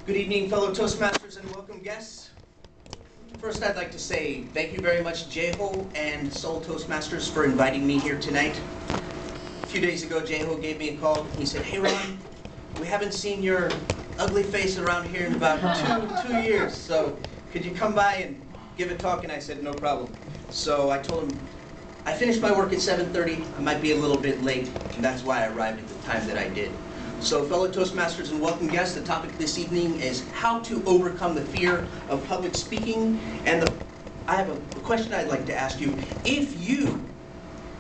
Good evening, fellow Toastmasters and welcome guests. First, I'd like to say thank you very much, Jeho and Seoul Toastmasters, for inviting me here tonight. A few days ago, Jeho gave me a call. He said, "Hey, Ron, we haven't seen your ugly face around here in about two years, so could you come by and give a talk?" And I said, "No problem." So I told him, I finished my work at 7:30. I might be a little bit late, and that's why I arrived at the time that I did. So fellow Toastmasters and welcome guests, the topic this evening is how to overcome the fear of public speaking. And I have a question I'd like to ask you. If you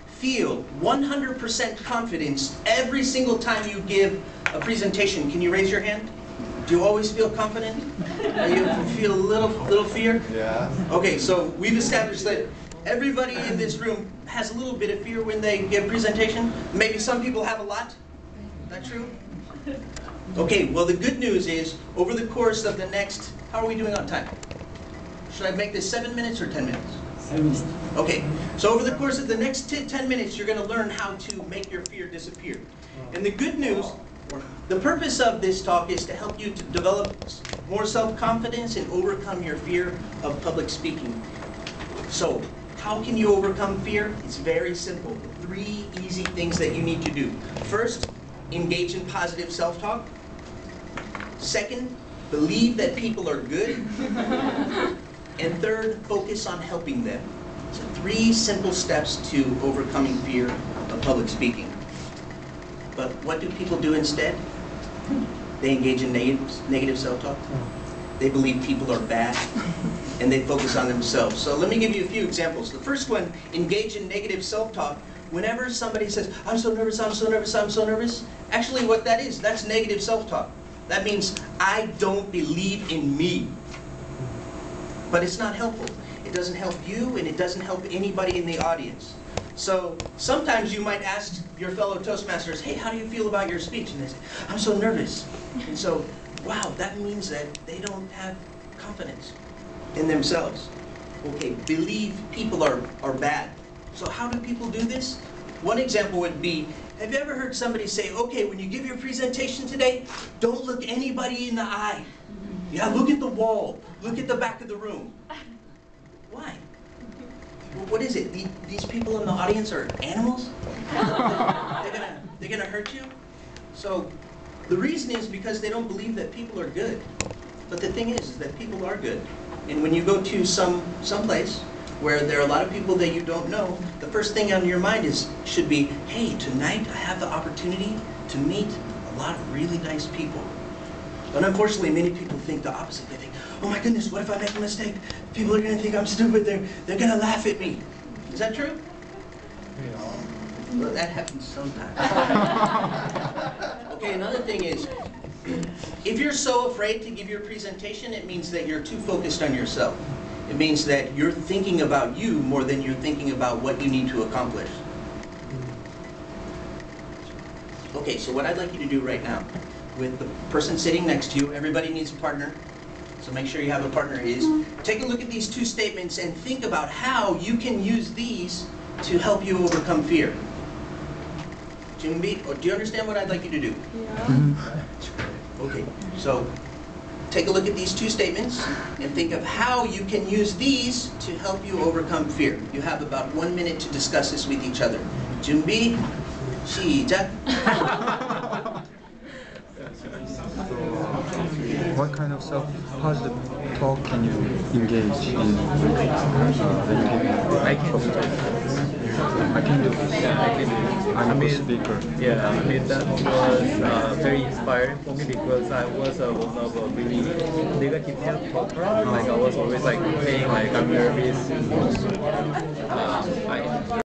feel 100% confidence every single time you give a presentation, can you raise your hand? Do you always feel confident? Or you feel a little fear? Yeah. Okay, so we've established that everybody in this room has a little bit of fear when they give a presentation. Maybe some people have a lot. Is that true? Okay, well the good news is, over the course of the next, how are we doing on time? Should I make this 7 minutes or 10 minutes? 7 minutes. Okay, so over the course of the next 10 minutes, you're going to learn how to make your fear disappear. And the good news, the purpose of this talk is to help you to develop more self-confidence and overcome your fear of public speaking. So, how can you overcome fear? It's very simple. 3 easy things that you need to do. First, engage in positive self-talk. Second, believe that people are good. And third, focus on helping them. So 3 simple steps to overcoming fear of public speaking. But what do people do instead? They engage in negative self-talk. They believe people are bad, and they focus on themselves. So let me give you a few examples. The first one, engage in negative self-talk. Whenever somebody says, "I'm so nervous, I'm so nervous, I'm so nervous," actually what that is, that's negative self-talk. That means, I don't believe in me. But it's not helpful. It doesn't help you, and it doesn't help anybody in the audience. So sometimes you might ask your fellow Toastmasters, "Hey, how do you feel about your speech?" And they say, "I'm so nervous." And so, wow, that means that they don't have confidence in themselves. Okay, believe people are bad. So how do people do this? One example would be, have you ever heard somebody say, "Okay, when you give your presentation today, don't look anybody in the eye. Yeah, look at the wall. Look at the back of the room." Why? Well, what is it? These people in the audience are animals? They're gonna hurt you? So the reason is because they don't believe that people are good. But the thing is that people are good. And when you go to some place where there are a lot of people that you don't know, the first thing on your mind should be, "Hey, tonight I have the opportunity to meet a lot of really nice people." But unfortunately, many people think the opposite. They think, "Oh my goodness, what if I make a mistake? People are going to think I'm stupid. They're going to laugh at me." Is that true? Well, that happens sometimes. Okay, another thing is, if you're so afraid to give your presentation, it means that you're too focused on yourself. It means that you're thinking about you more than you're thinking about what you need to accomplish. Okay, so what I'd like you to do right now, with the person sitting next to you, everybody needs a partner, so make sure you have a partner, is take a look at these 2 statements and think about how you can use these to help you overcome fear. Junbi, do you understand what I'd like you to do? Yeah. Okay, so take a look at these 2 statements and think of how you can use these to help you overcome fear. You have about 1 minute to discuss this with each other. Junbi, 시작. What kind of self-positive talk can you engage in when you give I can do it. I can do it. Yeah, I can do it. I'm a speaker. Yeah, I mean that was very inspiring for me because I was one of a really negative self-talker. Like I was always like saying like I'm nervous. I